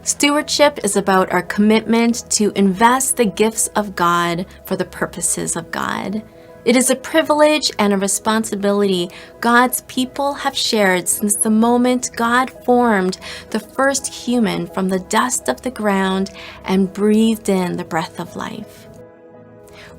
Stewardship is about our commitment to invest the gifts of God for the purposes of God. It is a privilege and a responsibility God's people have shared since the moment God formed the first human from the dust of the ground and breathed in the breath of life.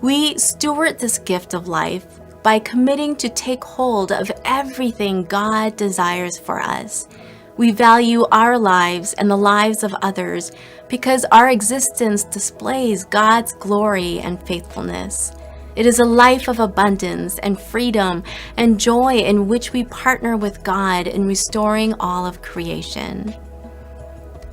We steward this gift of life by committing to take hold of everything God desires for us. We value our lives and the lives of others because our existence displays God's glory and faithfulness. It is a life of abundance and freedom and joy in which we partner with God in restoring all of creation.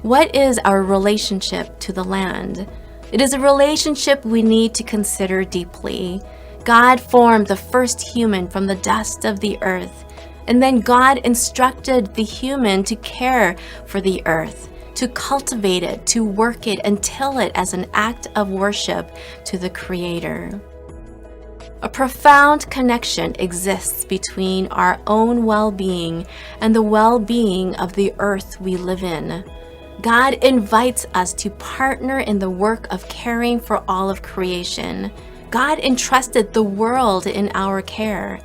What is our relationship to the land? It is a relationship we need to consider deeply. God formed the first human from the dust of the earth. And then God instructed the human to care for the earth, to cultivate it, to work it, and till it as an act of worship to the Creator. A profound connection exists between our own well-being and the well-being of the earth we live in. God invites us to partner in the work of caring for all of creation. God entrusted the world in our care.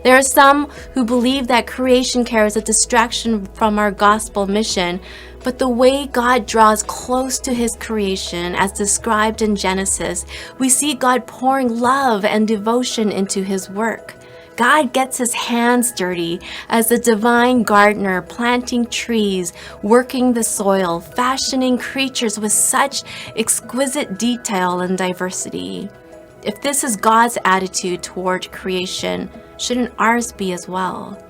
There are some who believe that creation care is a distraction from our gospel mission, but the way God draws close to His creation, as described in Genesis, we see God pouring love and devotion into His work. God gets His hands dirty as the divine gardener, planting trees, working the soil, fashioning creatures with such exquisite detail and diversity. If this is God's attitude toward creation, shouldn't ours be as well?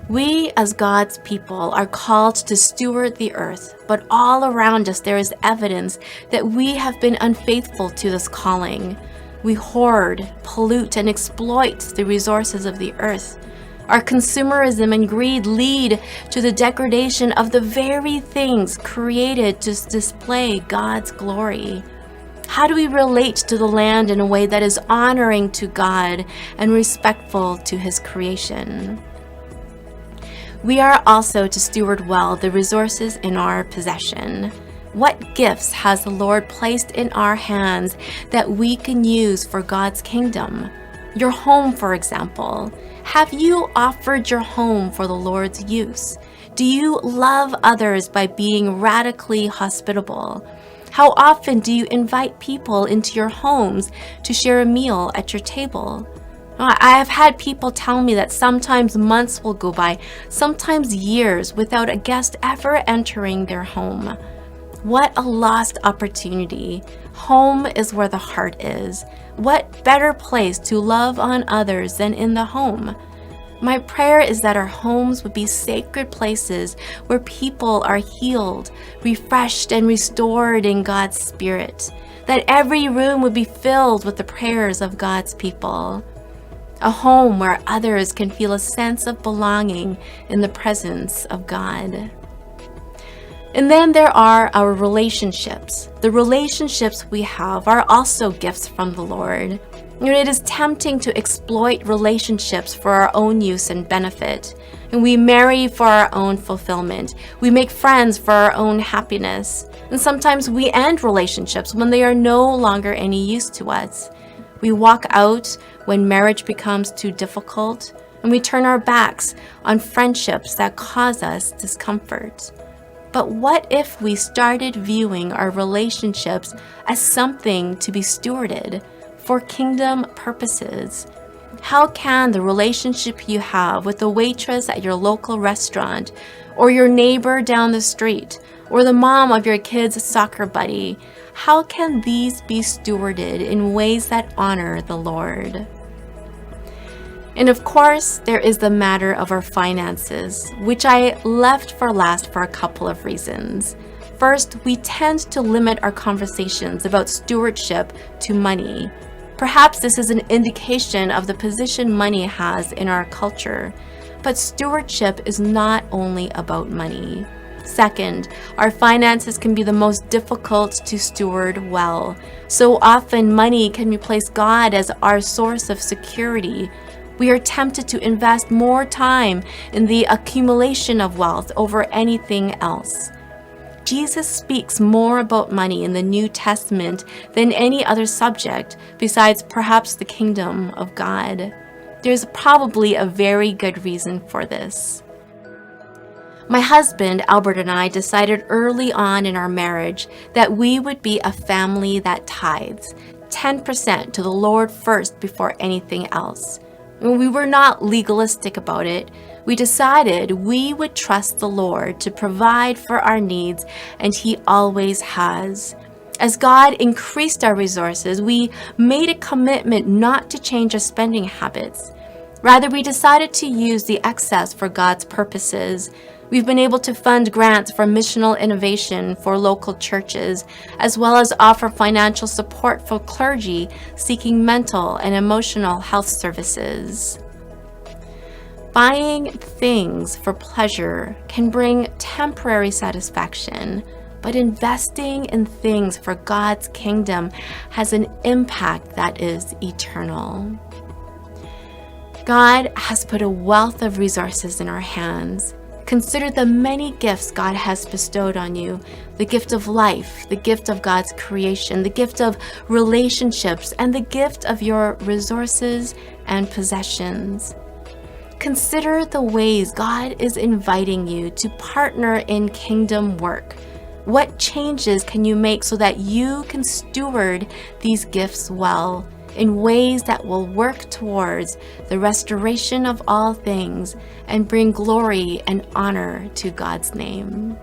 We, as God's people, are called to steward the earth, but all around us there is evidence that we have been unfaithful to this calling. We hoard, pollute, and exploit the resources of the earth. Our consumerism and greed lead to the degradation of the very things created to display God's glory. How do we relate to the land in a way that is honoring to God and respectful to His creation? We are also to steward well the resources in our possession. What gifts has the Lord placed in our hands that we can use for God's kingdom? Your home, for example. Have you offered your home for the Lord's use? Do you love others by being radically hospitable? How often do you invite people into your homes to share a meal at your table? I have had people tell me that sometimes months will go by, sometimes years, without a guest ever entering their home. What a lost opportunity. Home is where the heart is. What better place to love on others than in the home? My prayer is that our homes would be sacred places where people are healed, refreshed, and restored in God's Spirit. That every room would be filled with the prayers of God's people. A home where others can feel a sense of belonging in the presence of God. And then there are our relationships. The relationships we have are also gifts from the Lord. It is tempting to exploit relationships for our own use and benefit. And we marry for our own fulfillment. We make friends for our own happiness. And sometimes we end relationships when they are no longer any use to us. We walk out when marriage becomes too difficult, and we turn our backs on friendships that cause us discomfort. But what if we started viewing our relationships as something to be stewarded for kingdom purposes? How can the relationship you have with the waitress at your local restaurant, or your neighbor down the street, or the mom of your kid's soccer buddy, how can these be stewarded in ways that honor the Lord? And of course, there is the matter of our finances, which I left for last for a couple of reasons. First, we tend to limit our conversations about stewardship to money. Perhaps this is an indication of the position money has in our culture. But stewardship is not only about money. Second, our finances can be the most difficult to steward well. So often money can replace God as our source of security. We are tempted to invest more time in the accumulation of wealth over anything else. Jesus speaks more about money in the New Testament than any other subject besides perhaps the kingdom of God. There's probably a very good reason for this. My husband, Albert, and I decided early on in our marriage that we would be a family that tithes 10% to the Lord first before anything else. When we were not legalistic about it, we decided we would trust the Lord to provide for our needs, and He always has. As God increased our resources, we made a commitment not to change our spending habits. Rather, we decided to use the excess for God's purposes. We've been able to fund grants for missional innovation for local churches, as well as offer financial support for clergy seeking mental and emotional health services. Buying things for pleasure can bring temporary satisfaction, but investing in things for God's kingdom has an impact that is eternal. God has put a wealth of resources in our hands. Consider the many gifts God has bestowed on you: the gift of life, the gift of God's creation, the gift of relationships, and the gift of your resources and possessions. Consider the ways God is inviting you to partner in kingdom work. What changes can you make so that you can steward these gifts well, in ways that will work towards the restoration of all things and bring glory and honor to God's name?